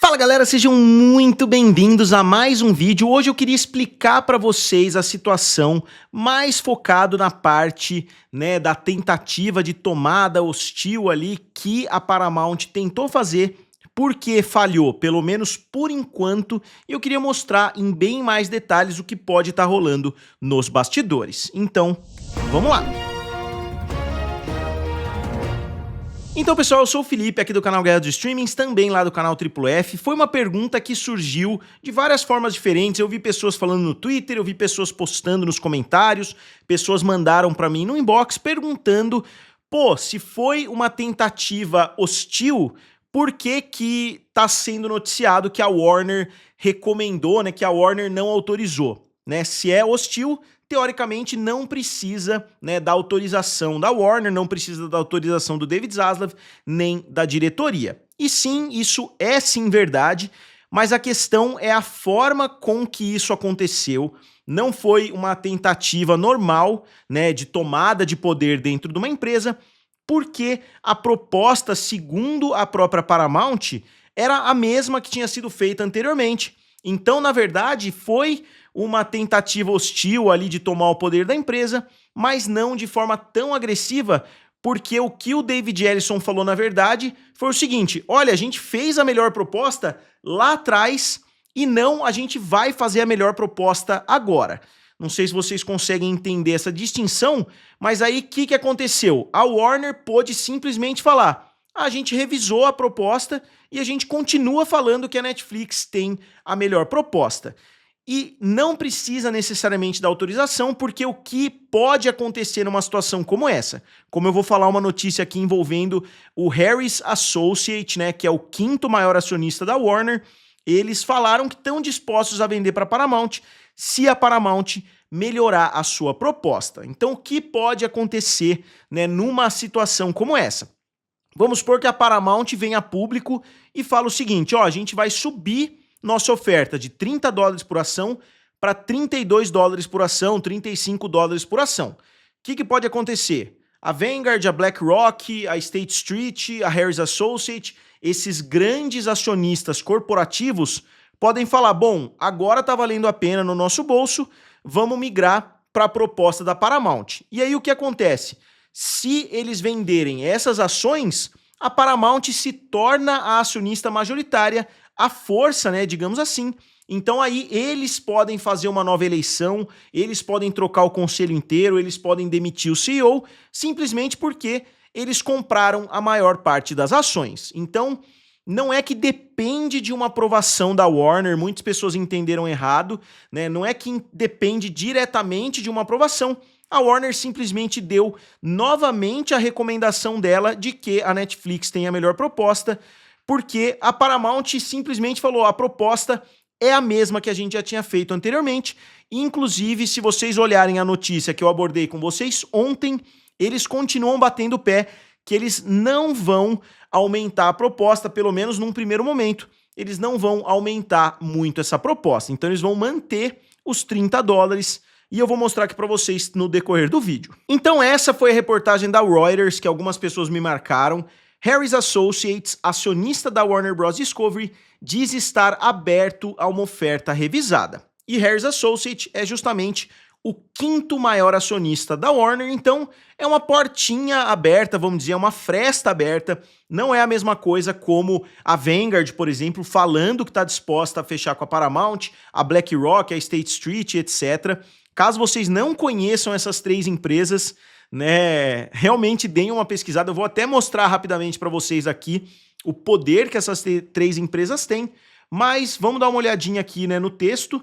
Fala galera, sejam muito bem-vindos a mais um vídeo. Hoje eu queria explicar para vocês a situação mais focado na parte, da tentativa de tomada hostil ali que a Paramount tentou fazer, porque falhou, pelo menos por enquanto, e eu queria mostrar em bem mais detalhes o que pode estar rolando nos bastidores. Então, vamos lá! Então pessoal, eu sou o Felipe aqui do canal Guerra dos Streamings, também lá do canal Triplo F. Foi uma pergunta que surgiu de várias formas diferentes, eu vi pessoas falando no Twitter, eu vi pessoas postando nos comentários, pessoas mandaram pra mim no inbox perguntando, pô, se foi uma tentativa hostil, por que que tá sendo noticiado que a Warner recomendou, que a Warner não autorizou, Se é hostil, teoricamente não precisa da autorização da Warner, não precisa da autorização do David Zaslav, nem da diretoria. E sim, isso é sim verdade, mas a questão é a forma com que isso aconteceu. Não foi uma tentativa normal de tomada de poder dentro de uma empresa, porque a proposta, segundo a própria Paramount, era a mesma que tinha sido feita anteriormente. Então, na verdade, foi uma tentativa hostil ali de tomar o poder da empresa, mas não de forma tão agressiva, porque o que o David Ellison falou na verdade foi o seguinte: olha, a gente fez a melhor proposta lá atrás e não a gente vai fazer a melhor proposta agora. Não sei se vocês conseguem entender essa distinção, mas aí o que aconteceu? A Warner pôde simplesmente falar: a gente revisou a proposta e a gente continua falando que a Netflix tem a melhor proposta. E não precisa necessariamente da autorização, porque o que pode acontecer numa situação como essa, como eu vou falar uma notícia aqui envolvendo o Harris Associates, que é o quinto maior acionista da Warner, eles falaram que estão dispostos a vender para a Paramount se a Paramount melhorar a sua proposta. Então o que pode acontecer numa situação como essa? Vamos supor que a Paramount venha a público e fala o seguinte: ó, a gente vai subir nossa oferta de $30 por ação para $32 por ação, $35 por ação. O que pode acontecer? A Vanguard, a BlackRock, a State Street, a Harris Associates, esses grandes acionistas corporativos podem falar: bom, agora está valendo a pena no nosso bolso, vamos migrar para a proposta da Paramount. E aí o que acontece? Se eles venderem essas ações, a Paramount se torna a acionista majoritária, a força, digamos assim. Então aí eles podem fazer uma nova eleição, eles podem trocar o conselho inteiro, eles podem demitir o CEO, simplesmente porque eles compraram a maior parte das ações. Então não é que depende de uma aprovação da Warner, muitas pessoas entenderam errado, não é que depende diretamente de uma aprovação. A Warner simplesmente deu novamente a recomendação dela de que a Netflix tem a melhor proposta, porque a Paramount simplesmente falou: a proposta é a mesma que a gente já tinha feito anteriormente. Inclusive, se vocês olharem a notícia que eu abordei com vocês ontem, eles continuam batendo o pé que eles não vão aumentar a proposta, pelo menos num primeiro momento. Eles não vão aumentar muito essa proposta, então eles vão manter os $30, e eu vou mostrar aqui para vocês no decorrer do vídeo. Então essa foi a reportagem da Reuters, que algumas pessoas me marcaram. Harris Associates, acionista da Warner Bros. Discovery, diz estar aberto a uma oferta revisada. E Harris Associates é justamente o quinto maior acionista da Warner, então é uma portinha aberta, vamos dizer, é uma fresta aberta. Não é a mesma coisa como a Vanguard, por exemplo, falando que está disposta a fechar com a Paramount, a BlackRock, a State Street, etc. Caso vocês não conheçam essas três empresas, realmente deem uma pesquisada. Eu vou até mostrar rapidamente para vocês aqui o poder que essas três empresas têm, mas vamos dar uma olhadinha aqui no texto.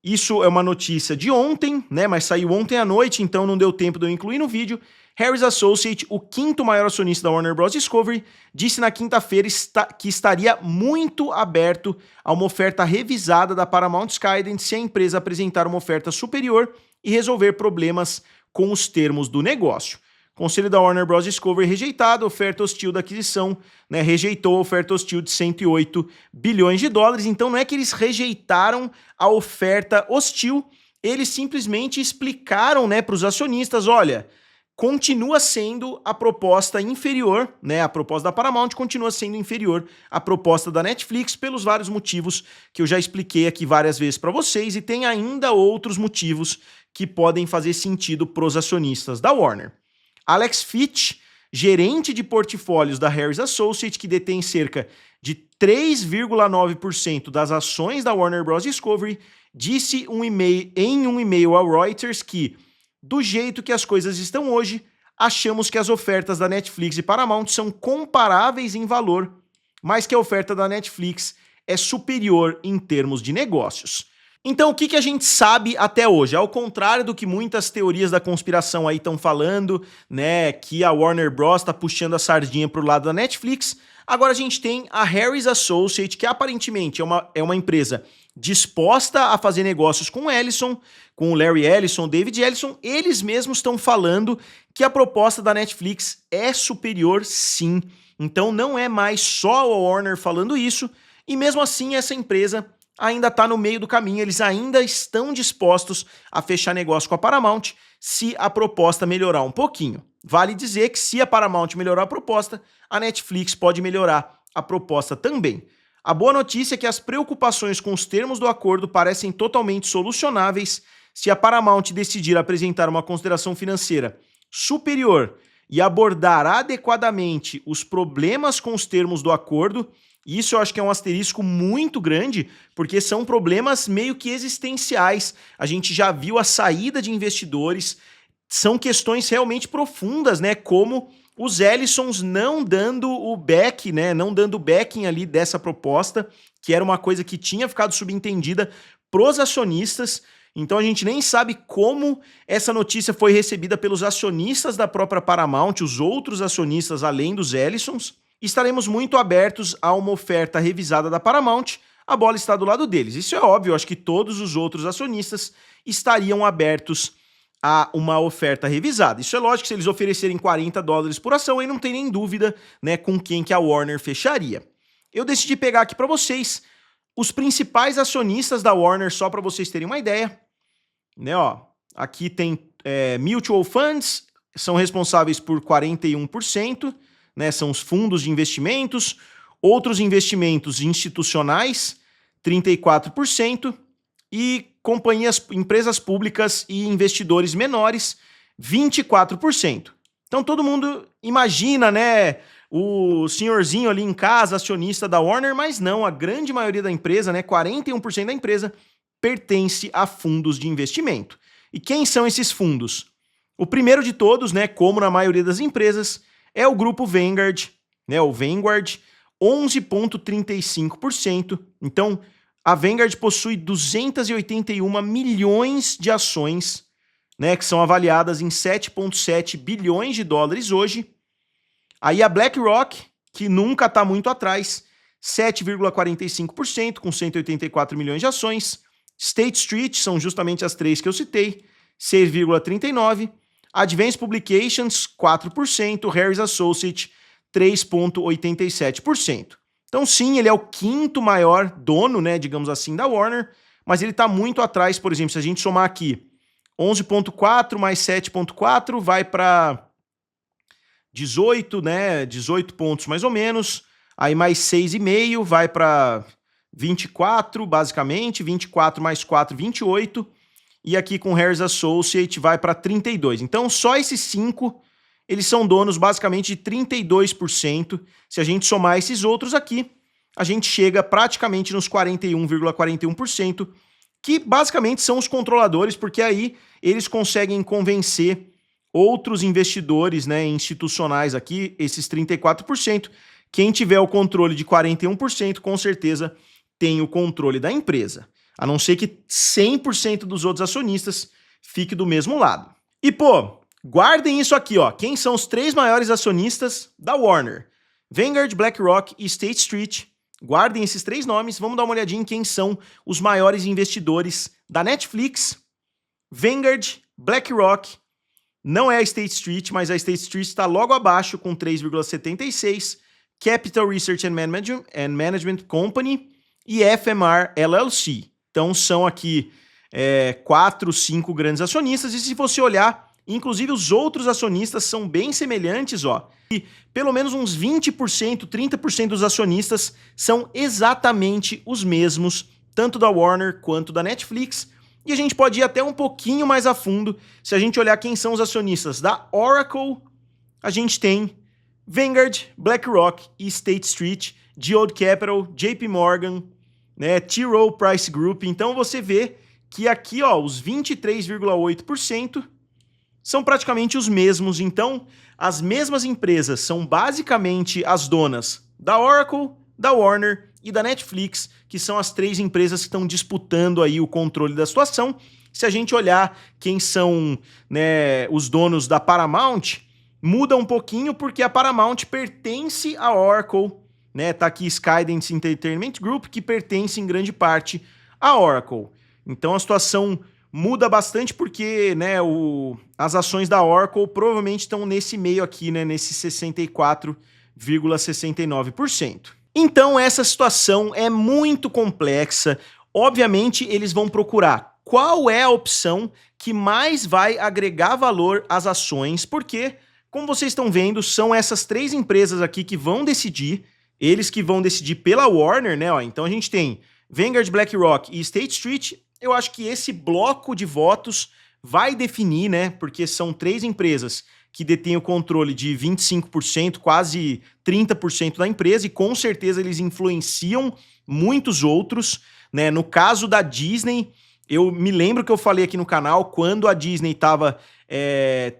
Isso é uma notícia de ontem, mas saiu ontem à noite, então não deu tempo de eu incluir no vídeo. Harris Associates, o quinto maior acionista da Warner Bros. Discovery, disse na quinta-feira que estaria muito aberto a uma oferta revisada da Paramount Skydance se a empresa apresentar uma oferta superior e resolver problemas com os termos do negócio. O conselho da Warner Bros. Discovery rejeitado a oferta hostil da aquisição, rejeitou a oferta hostil de $108 bilhões. Então não é que eles rejeitaram a oferta hostil, eles simplesmente explicaram para os acionistas: olha, continua sendo a proposta inferior, né? A proposta da Paramount continua sendo inferior à proposta da Netflix pelos vários motivos que eu já expliquei aqui várias vezes para vocês, e tem ainda outros motivos que podem fazer sentido para os acionistas da Warner. Alex Fitch, gerente de portfólios da Harris Associates, que detém cerca de 3,9% das ações da Warner Bros. Discovery, disse em um e-mail ao Reuters que, do jeito que as coisas estão hoje, achamos que as ofertas da Netflix e Paramount são comparáveis em valor, mas que a oferta da Netflix é superior em termos de negócios. Então, o que a gente sabe até hoje? Ao contrário do que muitas teorias da conspiração aí estão falando, né, que a Warner Bros. Está puxando a sardinha para o lado da Netflix, agora a gente tem a Harris Associates, que aparentemente é uma empresa disposta a fazer negócios com o Ellison, com o Larry Ellison, o David Ellison. Eles mesmos estão falando que a proposta da Netflix é superior, sim. Então não é mais só a Warner falando isso, e mesmo assim essa empresa ainda está no meio do caminho, eles ainda estão dispostos a fechar negócio com a Paramount se a proposta melhorar um pouquinho. Vale dizer que se a Paramount melhorar a proposta, a Netflix pode melhorar a proposta também. A boa notícia é que as preocupações com os termos do acordo parecem totalmente solucionáveis se a Paramount decidir apresentar uma consideração financeira superior e abordar adequadamente os problemas com os termos do acordo. Isso eu acho que é um asterisco muito grande, porque são problemas meio que existenciais. A gente já viu a saída de investidores, são questões realmente profundas, né? Como os Ellisons não dando o back, né? Não dando o backing ali dessa proposta, que era uma coisa que tinha ficado subentendida pros acionistas. Então a gente nem sabe como essa notícia foi recebida pelos acionistas da própria Paramount, os outros acionistas além dos Ellisons. Estaremos muito abertos a uma oferta revisada da Paramount, a bola está do lado deles. Isso é óbvio, acho que todos os outros acionistas estariam abertos a uma oferta revisada. Isso é lógico, se eles oferecerem $40 por ação, aí não tem nem dúvida, né, com quem que a Warner fecharia. Eu decidi pegar aqui para vocês os principais acionistas da Warner, só para vocês terem uma ideia. Né, ó, aqui tem Mutual Funds, são responsáveis por 41%, né, são os fundos de investimentos, outros investimentos institucionais, 34%, e empresas públicas e investidores menores, 24%. Então todo mundo imagina, né, o senhorzinho ali em casa, acionista da Warner, mas não, a grande maioria da empresa, né, 41% da empresa, pertence a fundos de investimento. E quem são esses fundos? O primeiro de todos, né, como na maioria das empresas, é o grupo Vanguard, né, o Vanguard, 11,35%. Então, a Vanguard possui 281 milhões de ações, né, que são avaliadas em 7,7 bilhões de dólares hoje. Aí a BlackRock, que nunca está muito atrás, 7,45%, com 184 milhões de ações. State Street, são justamente as três que eu citei, 6,39%. Advanced Publications, 4%, Harris Associates, 3,87%. Então sim, ele é o quinto maior dono, né, digamos assim, da Warner, mas ele está muito atrás. Por exemplo, se a gente somar aqui 11,4 mais 7,4 vai para 18, né, 18 pontos mais ou menos, aí mais 6,5 vai para 24, basicamente, 24 mais 4, 28, e aqui com Harris Associates vai para 32. Então, só esses 5, eles são donos basicamente de 32%. Se a gente somar esses outros aqui, a gente chega praticamente nos 41,41%, que basicamente são os controladores, porque aí eles conseguem convencer outros investidores, né, institucionais aqui, esses 34%. Quem tiver o controle de 41%, com certeza tem o controle da empresa. A não ser que 100% dos outros acionistas fique do mesmo lado. E, pô, guardem isso aqui, ó. Quem são os 3 maiores acionistas da Warner? Vanguard, BlackRock e State Street. Guardem esses 3 nomes. Vamos dar uma olhadinha em quem são os maiores investidores da Netflix. Vanguard, BlackRock. Não é a State Street, mas a State Street está logo abaixo com 3,76%. Capital Research and Management Company e FMR LLC. Então são aqui 4, 5 grandes acionistas, e se você olhar, Inclusive, os outros acionistas são bem semelhantes, ó. E pelo menos uns 20%, 30% dos acionistas são exatamente os mesmos, tanto da Warner quanto da Netflix. E a gente pode ir até um pouquinho mais a fundo. Se a gente olhar quem são os acionistas da Oracle, a gente tem Vanguard, BlackRock e State Street, Geode Capital, JP Morgan, né, T. Rowe Price Group. Então você vê que aqui, ó, os 23,8% são praticamente os mesmos. Então, as mesmas empresas são basicamente as donas da Oracle, da Warner e da Netflix, que são as 3 empresas que estão disputando aí o controle da situação. Se a gente olhar quem são, né, os donos da Paramount, muda um pouquinho porque a Paramount pertence à Oracle, né? Tá aqui Skydance Entertainment Group, que pertence em grande parte à Oracle. Então a situação muda bastante porque, né, as ações da Oracle provavelmente estão nesse meio aqui, né, nesse 64,69%. Então essa situação é muito complexa. Obviamente eles vão procurar qual é a opção que mais vai agregar valor às ações, porque, como vocês estão vendo, são essas 3 empresas aqui que vão decidir, eles que vão decidir pela Warner, né? Ó, então a gente tem Vanguard, BlackRock e State Street. Eu acho que esse bloco de votos vai definir, né? Porque são 3 empresas que detêm o controle de 25%, quase 30% da empresa, e com certeza eles influenciam muitos outros, né? No caso da Disney, eu me lembro que eu falei aqui no canal, quando a Disney estava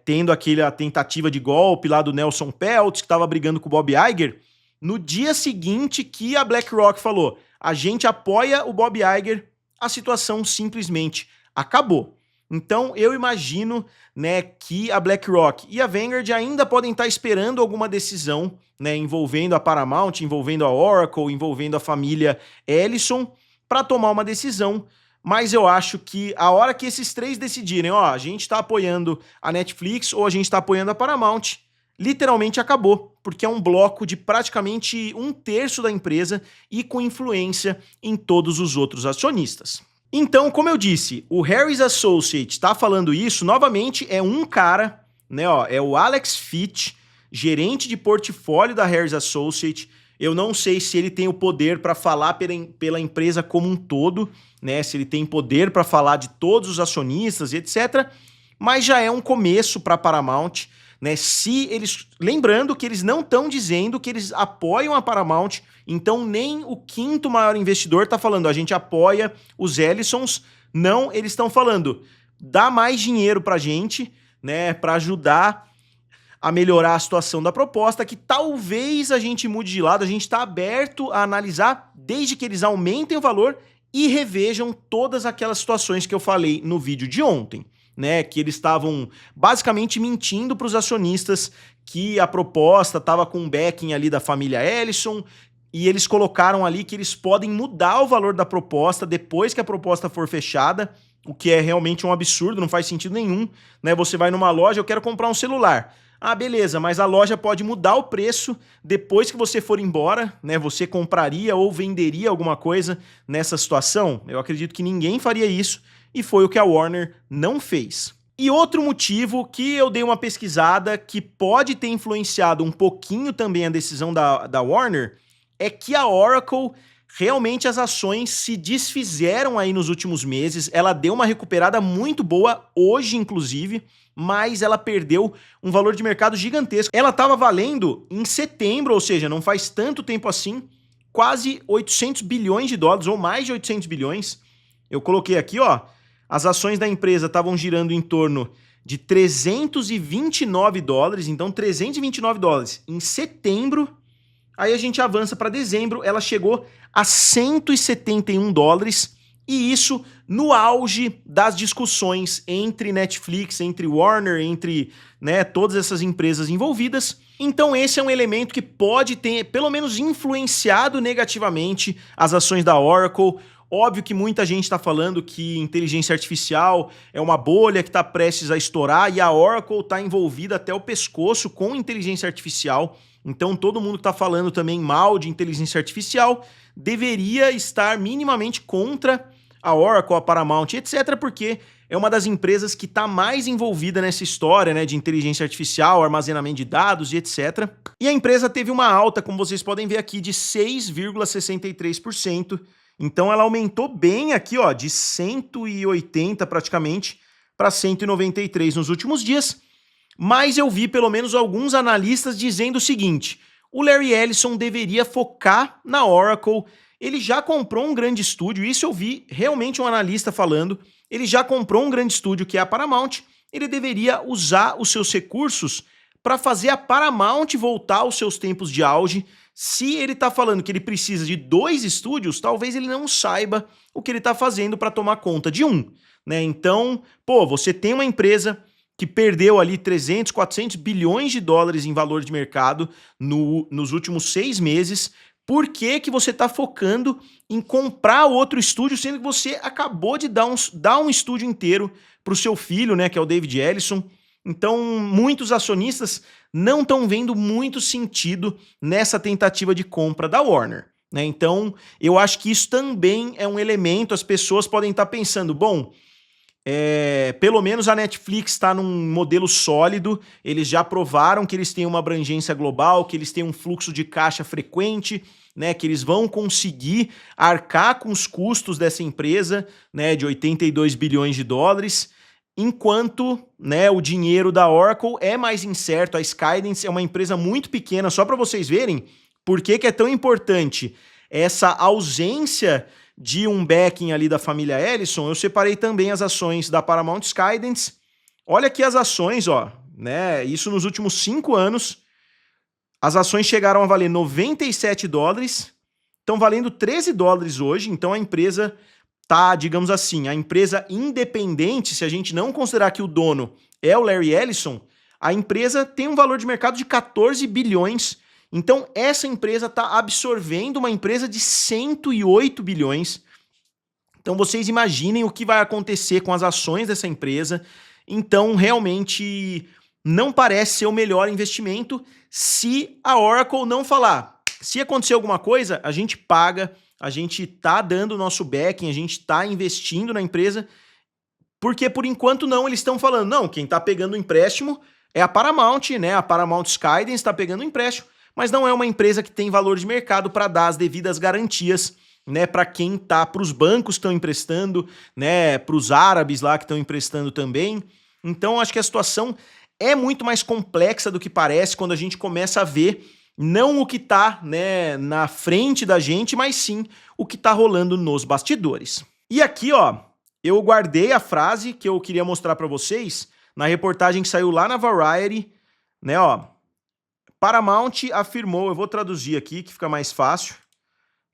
tendo a tentativa de golpe lá do Nelson Peltz, que estava brigando com o Bob Iger, no dia seguinte que a BlackRock falou, a gente apoia o Bob Iger, a situação simplesmente acabou. Então eu imagino, né, que a BlackRock e a Vanguard ainda podem estar esperando alguma decisão, né, envolvendo a Paramount, envolvendo a Oracle, envolvendo a família Ellison, para tomar uma decisão. Mas eu acho que a hora que esses 3 decidirem, ó, a gente está apoiando a Netflix ou a gente está apoiando a Paramount, literalmente acabou, porque é um bloco de praticamente 1/3 da empresa e com influência em todos os outros acionistas. Então, como eu disse, o Harris Associates está falando isso, novamente é um cara, né, ó, é o Alex Fitch, gerente de portfólio da Harris Associates. Eu não sei se ele tem o poder para falar pela empresa como um todo, né, se ele tem poder para falar de todos os acionistas e etc, mas já é um começo para a Paramount, né? Se eles, lembrando que eles não estão dizendo que eles apoiam a Paramount, então nem o 5º maior investidor está falando, a gente apoia os Ellisons, não, eles estão falando, dá mais dinheiro para a gente, né, para ajudar a melhorar a situação da proposta, que talvez a gente mude de lado, a gente está aberto a analisar, desde que eles aumentem o valor e revejam todas aquelas situações que eu falei no vídeo de ontem, né, que eles estavam basicamente mentindo para os acionistas que a proposta estava com um backing ali da família Ellison, e eles colocaram ali que eles podem mudar o valor da proposta depois que a proposta for fechada, o que é realmente um absurdo, não faz sentido nenhum, né? Você vai numa loja, eu quero comprar um celular. Ah, beleza, mas a loja pode mudar o preço depois que você for embora, né? Você compraria ou venderia alguma coisa nessa situação? Eu acredito que ninguém faria isso, e foi o que a Warner não fez. E outro motivo que eu dei uma pesquisada que pode ter influenciado um pouquinho também a decisão da Warner é que a Oracle, realmente as ações se desfizeram aí nos últimos meses, ela deu uma recuperada muito boa, hoje inclusive, mas ela perdeu um valor de mercado gigantesco. Ela estava valendo em setembro, ou seja, não faz tanto tempo assim, quase 800 bilhões de dólares, ou mais de 800 bilhões. Eu coloquei aqui, ó, as ações da empresa estavam girando em torno de 329 dólares, então 329 dólares em setembro. Aí a gente avança para dezembro, ela chegou a 171 dólares, e isso no auge das discussões entre Netflix, entre Warner, entre, né, todas essas empresas envolvidas. Então esse é um elemento que pode ter, pelo menos, influenciado negativamente as ações da Oracle. Óbvio que muita gente está falando que inteligência artificial é uma bolha que está prestes a estourar, e a Oracle está envolvida até o pescoço com inteligência artificial. Então todo mundo que está falando também mal de inteligência artificial deveria estar minimamente contra a Oracle, a Paramount, etc., porque é uma das empresas que está mais envolvida nessa história, né, de inteligência artificial, armazenamento de dados e etc. E a empresa teve uma alta, como vocês podem ver aqui, de 6,63%. Então ela aumentou bem aqui, ó, de 180 praticamente para 193 nos últimos dias. Mas eu vi pelo menos alguns analistas dizendo o seguinte: o Larry Ellison deveria focar na Oracle. Ele já comprou um grande estúdio, isso eu vi realmente um analista falando. Ele já comprou um grande estúdio que é a Paramount. Ele deveria usar os seus recursos para fazer a Paramount voltar aos seus tempos de auge. Se ele está falando que ele precisa de 2 estúdios, talvez ele não saiba o que ele está fazendo para tomar conta de um, né? Então, pô, você tem uma empresa que perdeu ali 300, 400 bilhões de dólares em valor de mercado nos últimos 6 meses. Por que que você está focando em comprar outro estúdio, sendo que você acabou de dar um estúdio inteiro para o seu filho, né, que é o David Ellison? Então, muitos acionistas não estão vendo muito sentido nessa tentativa de compra da Warner, né? Então, eu acho que isso também é um elemento. As pessoas podem estar pensando, bom, pelo menos a Netflix está num modelo sólido, eles já provaram que eles têm uma abrangência global, que eles têm um fluxo de caixa frequente, né, que eles vão conseguir arcar com os custos dessa empresa, né, de 82 bilhões de dólares, enquanto, né, o dinheiro da Oracle é mais incerto. A Skydance é uma empresa muito pequena, só para vocês verem por que que é tão importante essa ausência de um backing ali da família Ellison. Eu separei também as ações da Paramount Skydance. Olha aqui as ações, ó, né? Isso nos últimos 5 anos. As ações chegaram a valer 97 dólares, estão valendo 13 dólares hoje. Então a empresa tá, digamos assim, a empresa independente, se a gente não considerar que o dono é o Larry Ellison, a empresa tem um valor de mercado de 14 bilhões. Então, essa empresa está absorvendo uma empresa de 108 bilhões. Então, vocês imaginem o que vai acontecer com as ações dessa empresa. Então, realmente, não parece ser o melhor investimento se a Oracle não falar: se acontecer alguma coisa, a gente paga, a gente está dando o nosso backing, a gente está investindo na empresa. Porque, por enquanto, não, eles estão falando, não, quem está pegando o empréstimo é a Paramount, né? A Paramount Skydance está pegando o empréstimo, mas não é uma empresa que tem valor de mercado para dar as devidas garantias, né, para quem tá, para os bancos que estão emprestando, né, para os árabes lá que estão emprestando também. Então, acho que a situação é muito mais complexa do que parece quando a gente começa a ver não o que tá, né, na frente da gente, mas sim o que tá rolando nos bastidores. E aqui, ó, eu guardei a frase que eu queria mostrar para vocês na reportagem que saiu lá na Variety, né, ó. Paramount afirmou, eu vou traduzir aqui que fica mais fácil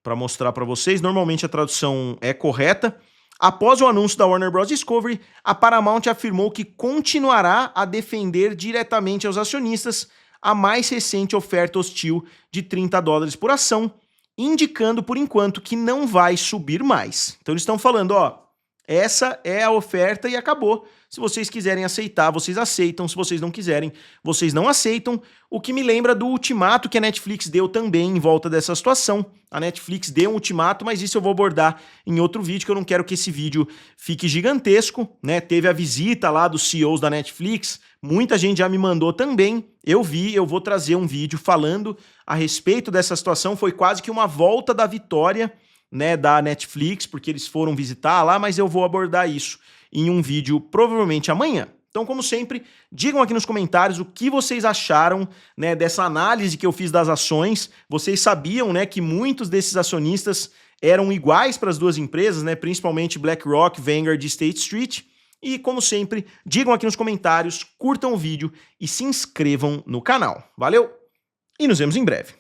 para mostrar para vocês. Normalmente a tradução é correta. Após o anúncio da Warner Bros. Discovery, a Paramount afirmou que continuará a defender diretamente aos acionistas a mais recente oferta hostil de 30 dólares por ação, indicando por enquanto que não vai subir mais. Então eles estão falando, ó, essa é a oferta e acabou. Se vocês quiserem aceitar, vocês aceitam. Se vocês não quiserem, vocês não aceitam. O que me lembra do ultimato que a Netflix deu também em volta dessa situação. A Netflix deu um ultimato, mas isso eu vou abordar em outro vídeo, que eu não quero que esse vídeo fique gigantesco, né? Teve a visita lá dos CEOs da Netflix, muita gente já me mandou também. Eu vi, eu vou trazer um vídeo falando a respeito dessa situação. Foi quase que uma volta da vitória, né, da Netflix, porque eles foram visitar lá, mas eu vou abordar isso em um vídeo provavelmente amanhã. Então, como sempre, digam aqui nos comentários o que vocês acharam, né, dessa análise que eu fiz das ações. Vocês sabiam, né, que muitos desses acionistas eram iguais para as duas empresas, né, principalmente BlackRock, Vanguard e State Street. E, como sempre, digam aqui nos comentários, curtam o vídeo e se inscrevam no canal. Valeu e nos vemos em breve.